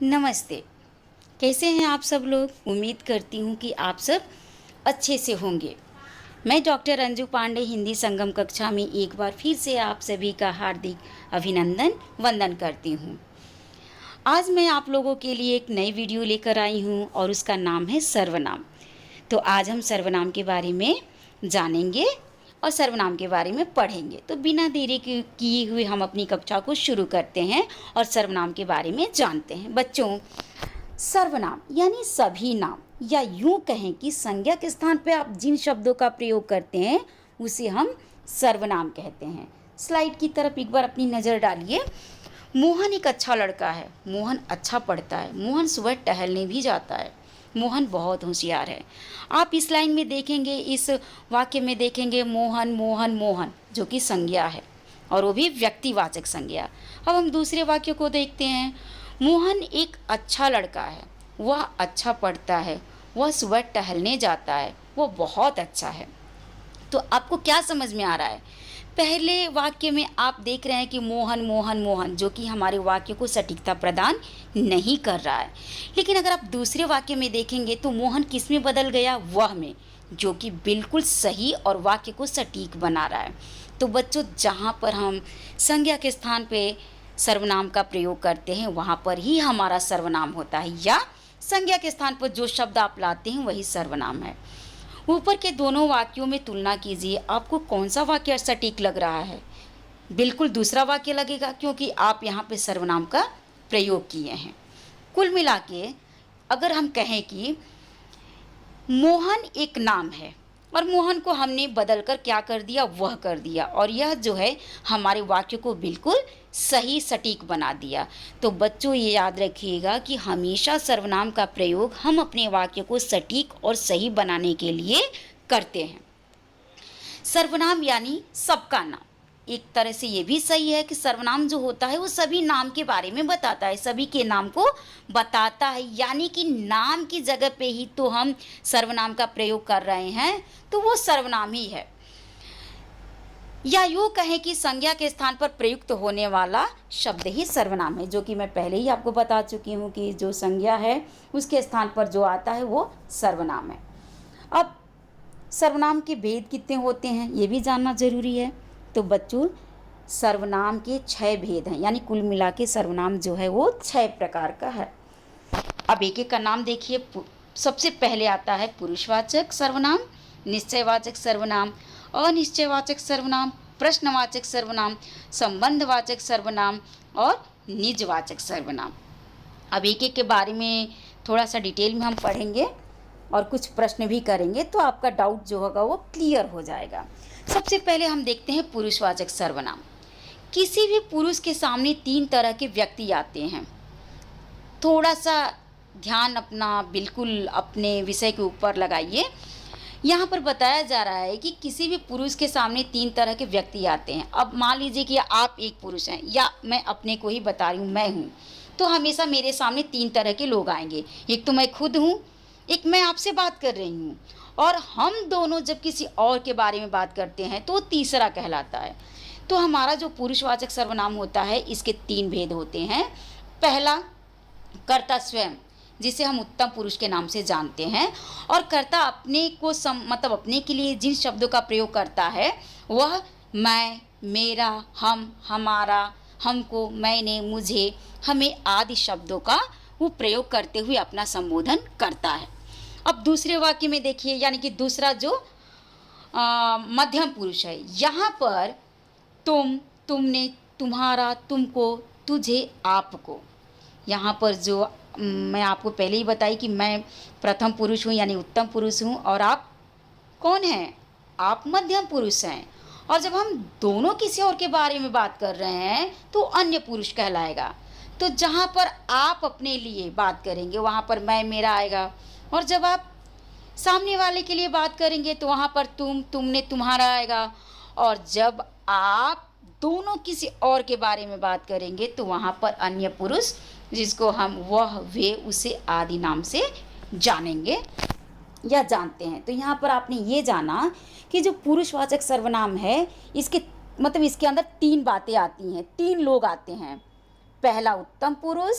नमस्ते। कैसे हैं आप सब लोग? उम्मीद करती हूँ कि आप सब अच्छे से होंगे। मैं डॉक्टर अंजू पांडे हिंदी संगम कक्षा में एक बार फिर से आप सभी का हार्दिक अभिनंदन वंदन करती हूँ। आज मैं आप लोगों के लिए एक नई वीडियो लेकर आई हूँ और उसका नाम है सर्वनाम। तो आज हम सर्वनाम के बारे में जानेंगे और सर्वनाम के बारे में पढ़ेंगे। तो बिना देरी किए हुए हम अपनी कक्षा को शुरू करते हैं और सर्वनाम के बारे में जानते हैं। बच्चों, सर्वनाम यानी सभी नाम, या यूं कहें कि संज्ञा के स्थान पर आप जिन शब्दों का प्रयोग करते हैं उसे हम सर्वनाम कहते हैं। स्लाइड की तरफ एक बार अपनी नज़र डालिए। मोहन एक अच्छा लड़का है। मोहन अच्छा पढ़ता है। मोहन सुबह टहलने भी जाता है। मोहन बहुत होशियार है। आप इस लाइन में देखेंगे, इस वाक्य में देखेंगे मोहन मोहन मोहन, जो कि संज्ञा है और वो भी व्यक्तिवाचक संज्ञा। अब हम दूसरे वाक्य को देखते हैं। मोहन एक अच्छा लड़का है। वह अच्छा पढ़ता है। वह सुबह टहलने जाता है। वो बहुत अच्छा है। तो आपको क्या समझ में आ रहा है? पहले वाक्य में आप देख रहे हैं कि मोहन मोहन मोहन, जो कि हमारे वाक्य को सटीकता प्रदान नहीं कर रहा है। लेकिन अगर आप दूसरे वाक्य में देखेंगे तो मोहन किस में बदल गया? वह में, जो कि बिल्कुल सही और वाक्य को सटीक बना रहा है। तो बच्चों, जहाँ पर हम संज्ञा के स्थान पे सर्वनाम का प्रयोग करते हैं वहाँ पर ही हमारा सर्वनाम होता है, या संज्ञा के स्थान पर जो शब्द आप लाते हैं वही सर्वनाम है। ऊपर के दोनों वाक्यों में तुलना कीजिए। आपको कौन सा वाक्य सटीक लग रहा है? बिल्कुल दूसरा वाक्य लगेगा, क्योंकि आप यहाँ पे सर्वनाम का प्रयोग किए हैं। कुल मिला के अगर हम कहें कि मोहन एक नाम है और मोहन को हमने बदलकर क्या कर दिया? वह कर दिया, और यह जो है हमारे वाक्य को बिल्कुल सही सटीक बना दिया। तो बच्चों, ये याद रखिएगा कि हमेशा सर्वनाम का प्रयोग हम अपने वाक्य को सटीक और सही बनाने के लिए करते हैं। सर्वनाम यानी सबका नाम। एक तरह से ये भी सही है कि सर्वनाम जो होता है वो सभी नाम के बारे में बताता है, सभी के नाम को बताता है, यानी कि नाम की जगह पे ही तो हम सर्वनाम का प्रयोग कर रहे हैं, तो वो सर्वनाम ही है। या यूँ कहें कि संज्ञा के स्थान पर प्रयुक्त होने वाला शब्द ही सर्वनाम है, जो कि मैं पहले ही आपको बता चुकी हूँ कि जो संज्ञा है उसके स्थान पर जो आता है वो सर्वनाम है। अब सर्वनाम के भेद कितने होते हैं ये भी जानना जरूरी है। तो बच्चों, सर्वनाम के 6 भेद हैं, यानी कुल मिला के सर्वनाम जो है वो 6 प्रकार का है। अब एक एक का नाम देखिए। सबसे पहले आता है पुरुषवाचक सर्वनाम, निश्चयवाचक सर्वनाम, अनिश्चयवाचक सर्वनाम, प्रश्नवाचक सर्वनाम, संबंधवाचक सर्वनाम और निजवाचक सर्वनाम। अब एक एक के बारे में थोड़ा सा डिटेल में हम पढ़ेंगे और कुछ प्रश्न भी करेंगे, तो आपका डाउट जो होगा वो क्लियर हो जाएगा। सबसे पहले हम देखते हैं पुरुषवाचक सर्वनाम। किसी भी पुरुष के सामने 3 तरह के व्यक्ति आते हैं। थोड़ा सा ध्यान अपना बिल्कुल अपने विषय के ऊपर लगाइए। यहाँ पर बताया जा रहा है कि किसी भी पुरुष के सामने 3 तरह के व्यक्ति आते हैं। अब मान लीजिए कि आप एक पुरुष हैं, या मैं अपने को ही बता रही हूँ, मैं हूँ, तो हमेशा मेरे सामने 3 तरह के लोग आएंगे। एक तो मैं खुद हूँ, एक मैं आपसे बात कर रही हूँ, और हम दोनों जब किसी और के बारे में बात करते हैं तो तीसरा कहलाता है। तो हमारा जो पुरुषवाचक सर्वनाम होता है इसके 3 भेद होते हैं। पहला, कर्ता स्वयं, जिसे हम उत्तम पुरुष के नाम से जानते हैं, और कर्ता अपने को मतलब अपने के लिए जिन शब्दों का प्रयोग करता है वह मैं, मेरा, हम, हमारा, हमको, मैंने, मुझे, हमें आदि शब्दों का वो प्रयोग करते हुए अपना संबोधन करता है। अब दूसरे वाक्य में देखिए, यानी कि दूसरा जो मध्यम पुरुष है, यहाँ पर तुम, तुमने, तुम्हारा, तुमको, तुझे, आपको, यहाँ पर जो मैं आपको पहले ही बताई कि मैं प्रथम पुरुष हूँ यानी उत्तम पुरुष हूँ, और आप कौन हैं? आप मध्यम पुरुष हैं। और जब हम दोनों किसी और के बारे में बात कर रहे हैं तो अन्य पुरुष कहलाएगा। तो जहाँ पर आप अपने लिए बात करेंगे वहाँ पर मैं, मेरा आएगा, और जब आप सामने वाले के लिए बात करेंगे तो वहाँ पर तुम, तुमने, तुम्हारा आएगा, और जब आप दोनों किसी और के बारे में बात करेंगे तो वहाँ पर अन्य पुरुष, जिसको हम वह, वे, उसे आदि नाम से जानेंगे या जानते हैं। तो यहाँ पर आपने ये जाना कि जो पुरुषवाचक सर्वनाम है इसके मतलब इसके अंदर 3 बातें आती हैं, 3 लोग आते हैं। पहला उत्तम पुरुष,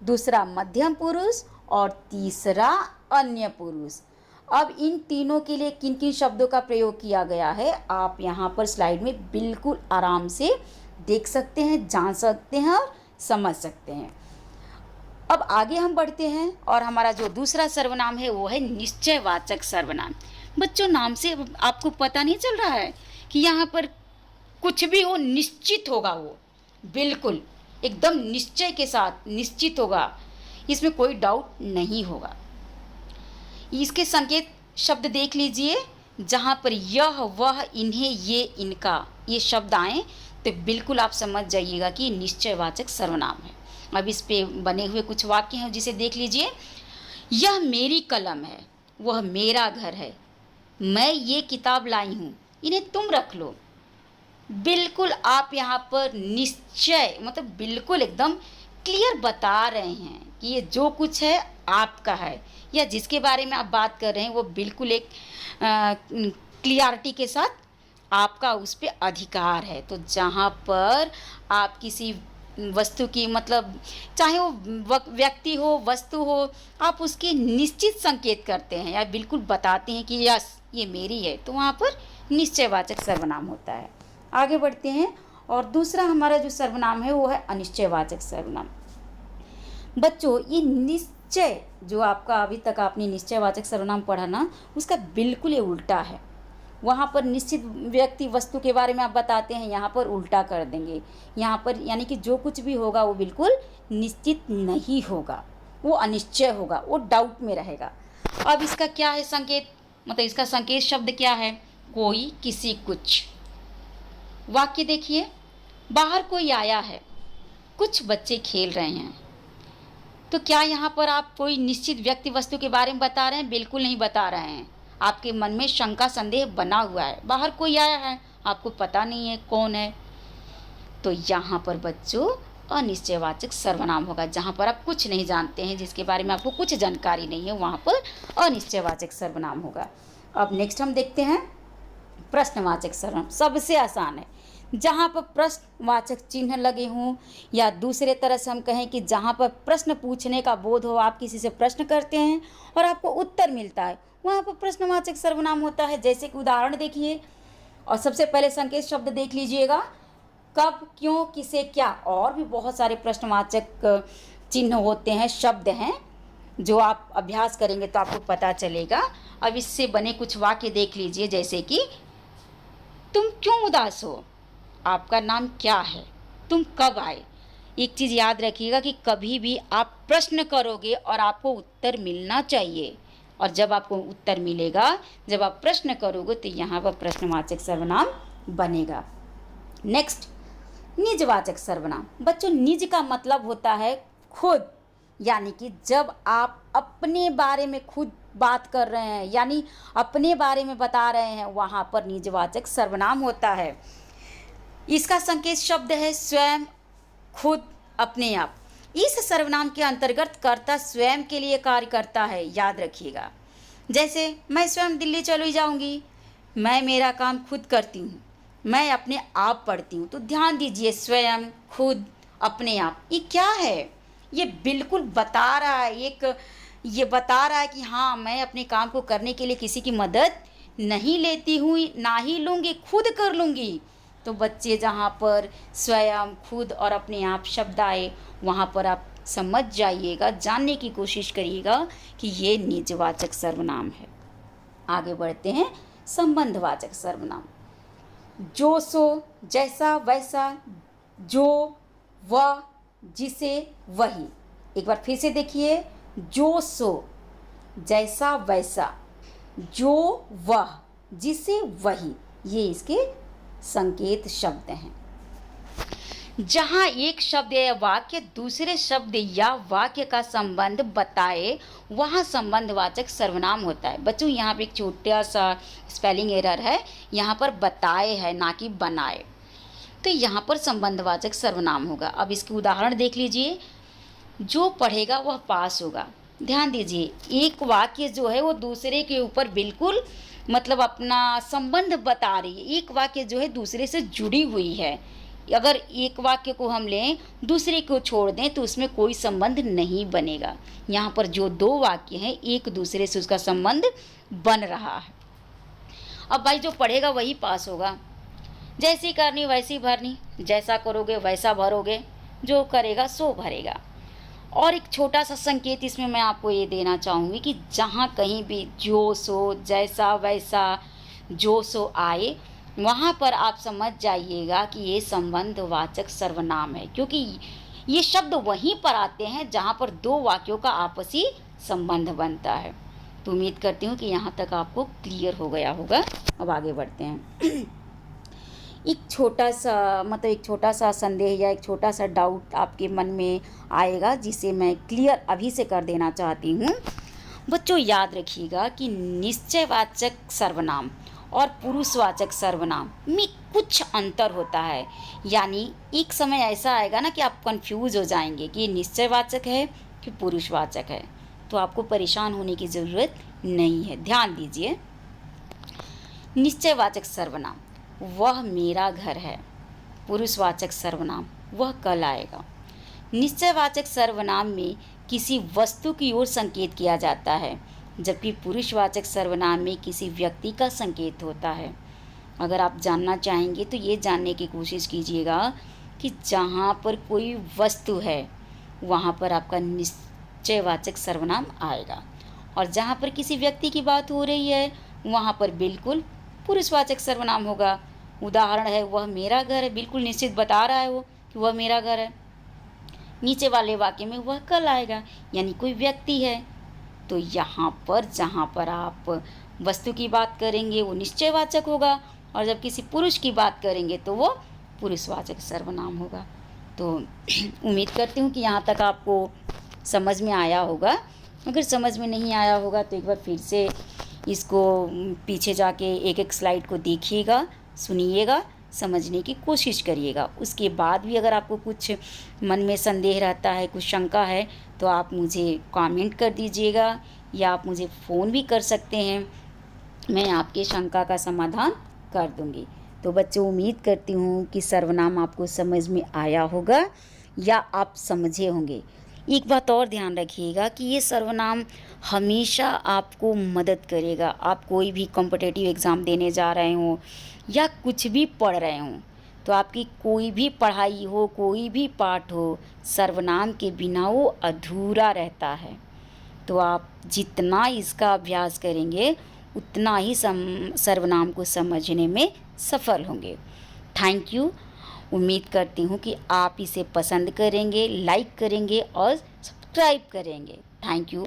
दूसरा मध्यम पुरुष और तीसरा अन्य पुरुष। अब इन तीनों के लिए किन किन शब्दों का प्रयोग किया गया है आप यहाँ पर स्लाइड में बिल्कुल आराम से देख सकते हैं, जान सकते हैं और समझ सकते हैं। अब आगे हम बढ़ते हैं और हमारा जो दूसरा सर्वनाम है वो है निश्चयवाचक सर्वनाम। बच्चों, नाम से आपको पता नहीं चल रहा है कि यहाँ पर कुछ भी हो निश्चित होगा, वो बिल्कुल एकदम निश्चय के साथ निश्चित होगा, इसमें कोई डाउट नहीं होगा। इसके संकेत शब्द देख लीजिए, जहाँ पर यह वह इन्हें ये इनका ये शब्द आए तो बिल्कुल आप समझ जाइएगा कि निश्चयवाचक सर्वनाम है। अब इस पे बने हुए कुछ वाक्य हैं जिसे देख लीजिए। यह मेरी कलम है, वह मेरा घर है, मैं ये किताब लाई हूँ, इन्हें तुम रख लो। बिल्कुल आप यहाँ पर निश्चय मतलब बिल्कुल एकदम क्लियर बता रहे हैं कि ये जो कुछ है आपका है, या जिसके बारे में आप बात कर रहे हैं वो बिल्कुल एक क्लियरिटी के साथ आपका उस पर अधिकार है। तो जहाँ पर आप किसी वस्तु की मतलब चाहे वो व्यक्ति हो वस्तु हो, आप उसके निश्चित संकेत करते हैं या बिल्कुल बताते हैं कि यस ये मेरी है, तो वहाँ पर निश्चयवाचक सर्वनाम होता है। आगे बढ़ते हैं और दूसरा हमारा जो सर्वनाम है वो है अनिश्चयवाचक सर्वनाम। बच्चों, ये निश्चय जो आपका अभी तक आपने निश्चयवाचक सर्वनाम पढ़ा ना, उसका बिल्कुल ये उल्टा है। वहाँ पर निश्चित व्यक्ति वस्तु के बारे में आप बताते हैं, यहाँ पर उल्टा कर देंगे। यहाँ पर यानी कि जो कुछ भी होगा वो बिल्कुल निश्चित नहीं होगा, वो अनिश्चय होगा, वो डाउट में रहेगा। अब इसका क्या है संकेत, मतलब इसका संकेत शब्द क्या है, कोई किसी कुछ। वाक्य देखिए, बाहर कोई आया है, कुछ बच्चे खेल रहे हैं। तो क्या यहाँ पर आप कोई निश्चित व्यक्ति वस्तु के बारे में बता रहे हैं? बिल्कुल नहीं बता रहे हैं। आपके मन में शंका संदेह बना हुआ है, बाहर कोई आया है, आपको पता नहीं है कौन है, तो यहाँ पर बच्चों अनिश्चयवाचक सर्वनाम होगा। जहाँ पर आप कुछ नहीं जानते हैं, जिसके बारे में आपको कुछ जानकारी नहीं है, वहाँ पर अनिश्चयवाचक सर्वनाम होगा। अब नेक्स्ट हम देखते हैं प्रश्नवाचक सर्वनाम। सबसे आसान है, जहाँ पर प्रश्नवाचक चिन्ह लगे हों, या दूसरे तरह से हम कहें कि जहाँ पर प्रश्न पूछने का बोध हो, आप किसी से प्रश्न करते हैं और आपको उत्तर मिलता है, वहाँ पर प्रश्नवाचक सर्वनाम होता है। जैसे कि उदाहरण देखिए, और सबसे पहले संकेत शब्द देख लीजिएगा, कब, क्यों, किसे, क्या, और भी बहुत सारे प्रश्नवाचक चिन्ह होते हैं, शब्द हैं, जो आप अभ्यास करेंगे तो आपको पता चलेगा। अब इससे बने कुछ वाक्य देख लीजिए, जैसे कि तुम क्यों उदास हो, आपका नाम क्या है, तुम कब आए। एक चीज़ याद रखिएगा कि कभी भी आप प्रश्न करोगे और आपको उत्तर मिलना चाहिए, और जब आपको उत्तर मिलेगा, जब आप प्रश्न करोगे, तो यहाँ पर प्रश्नवाचक सर्वनाम बनेगा। नेक्स्ट, निजवाचक सर्वनाम। बच्चों, निज का मतलब होता है खुद, यानी कि जब आप अपने बारे में खुद बात कर रहे हैं, यानी अपने बारे में बता रहे हैं, वहाँ पर निजवाचक सर्वनाम होता है। इसका संकेत शब्द है स्वयं, खुद, अपने आप। इस सर्वनाम के अंतर्गत कर्ता स्वयं के लिए कार्य करता है, याद रखिएगा। जैसे मैं स्वयं दिल्ली चली जाऊंगी, मैं मेरा काम खुद करती हूँ, मैं अपने आप पढ़ती हूँ। तो ध्यान दीजिए, स्वयं, खुद, अपने आप, ये क्या है, ये बिल्कुल बता रहा है, ये बता रहा है कि हाँ, मैं अपने काम को करने के लिए किसी की मदद नहीं लेती हूँ, ना ही लूँगी, खुद कर लूँगी। तो बच्चे, जहाँ पर स्वयं, खुद और अपने आप शब्द आए, वहाँ पर आप समझ जाइएगा, जानने की कोशिश करिएगा कि ये निजवाचक सर्वनाम है। आगे बढ़ते हैं संबंधवाचक सर्वनाम। जो, सो, जैसा, वैसा, जो, वह, जिसे, वही। एक बार फिर से देखिए, जो, सो, जैसा, वैसा, जो, वह, जिसे, वही, ये इसके संकेत शब्द हैं। जहाँ एक शब्द या वाक्य दूसरे शब्द या वाक्य का संबंध बताए, वहाँ संबंधवाचक सर्वनाम होता है। बच्चों, यहाँ पे एक छोटा सा स्पेलिंग एरर है, यहाँ पर बताए है, ना कि बनाए, तो यहाँ पर संबंधवाचक सर्वनाम होगा। अब इसके उदाहरण देख लीजिए, जो पढ़ेगा वह पास होगा। ध्यान दीजिए, एक वाक्य जो है वो दूसरे के ऊपर बिल्कुल मतलब अपना संबंध बता रही है, एक वाक्य जो है दूसरे से जुड़ी हुई है, अगर एक वाक्य को हम लें दूसरे को छोड़ दें तो उसमें कोई संबंध नहीं बनेगा। यहाँ पर जो दो वाक्य हैं एक दूसरे से उसका संबंध बन रहा है। अब भाई जो पढ़ेगा वही पास होगा। जैसी करनी वैसी भरनी, जैसा करोगे वैसा भरोगे, जो करेगा सो भरेगा। और एक छोटा सा संकेत इसमें मैं आपको ये देना चाहूँगी कि जहाँ कहीं भी जो सो जैसा वैसा जो सो आए, वहाँ पर आप समझ जाइएगा कि ये संबंधवाचक सर्वनाम है, क्योंकि ये शब्द वहीं पर आते हैं जहाँ पर दो वाक्यों का आपसी संबंध बनता है। तो उम्मीद करती हूँ कि यहाँ तक आपको क्लियर हो गया होगा। अब आगे बढ़ते हैं। एक छोटा सा संदेह या एक छोटा सा डाउट आपके मन में आएगा, जिसे मैं क्लियर अभी से कर देना चाहती हूँ। बच्चों याद रखिएगा कि निश्चयवाचक सर्वनाम और पुरुषवाचक सर्वनाम में कुछ अंतर होता है। यानी एक समय ऐसा आएगा ना कि आप कंफ्यूज हो जाएंगे कि ये निश्चयवाचक है कि पुरुषवाचक है। तो आपको परेशान होने की ज़रूरत नहीं है। ध्यान दीजिए, निश्चयवाचक सर्वनाम वह मेरा घर है, पुरुषवाचक सर्वनाम वह कल आएगा। निश्चयवाचक सर्वनाम में किसी वस्तु की ओर संकेत किया जाता है, जबकि पुरुषवाचक सर्वनाम में किसी व्यक्ति का संकेत होता है। अगर आप जानना चाहेंगे तो ये जानने की कोशिश कीजिएगा कि जहाँ पर कोई वस्तु है वहाँ पर आपका निश्चयवाचक सर्वनाम आएगा, और जहाँ पर किसी व्यक्ति की बात हो रही है वहाँ पर बिल्कुल पुरुषवाचक सर्वनाम होगा। उदाहरण है वह मेरा घर है, बिल्कुल निश्चित बता रहा है वो कि वह मेरा घर है। नीचे वाले वाक्य में वह कल आएगा, यानी कोई व्यक्ति है। तो यहाँ पर जहाँ पर आप वस्तु की बात करेंगे वो निश्चयवाचक होगा, और जब किसी पुरुष की बात करेंगे तो वो पुरुषवाचक सर्वनाम होगा। तो उम्मीद करती हूँ कि यहाँ तक आपको समझ में आया होगा। अगर समझ में नहीं आया होगा तो एक बार फिर से इसको पीछे जाके एक एक स्लाइड को देखिएगा, सुनिएगा, समझने की कोशिश करिएगा। उसके बाद भी अगर आपको कुछ मन में संदेह रहता है, कुछ शंका है, तो आप मुझे कमेंट कर दीजिएगा या आप मुझे फ़ोन भी कर सकते हैं। मैं आपके शंका का समाधान कर दूंगी। तो बच्चों उम्मीद करती हूँ कि सर्वनाम आपको समझ में आया होगा या आप समझे होंगे। एक बात और ध्यान रखिएगा कि ये सर्वनाम हमेशा आपको मदद करेगा। आप कोई भी कॉम्पिटिटिव एग्ज़ाम देने जा रहे हों या कुछ भी पढ़ रहे हों, तो आपकी कोई भी पढ़ाई हो, कोई भी पाठ हो, सर्वनाम के बिना वो अधूरा रहता है। तो आप जितना इसका अभ्यास करेंगे उतना ही सर्वनाम को समझने में सफल होंगे। Thank you. उम्मीद करती हूँ कि आप इसे पसंद करेंगे, लाइक करेंगे और सब्सक्राइब करेंगे। Thank you.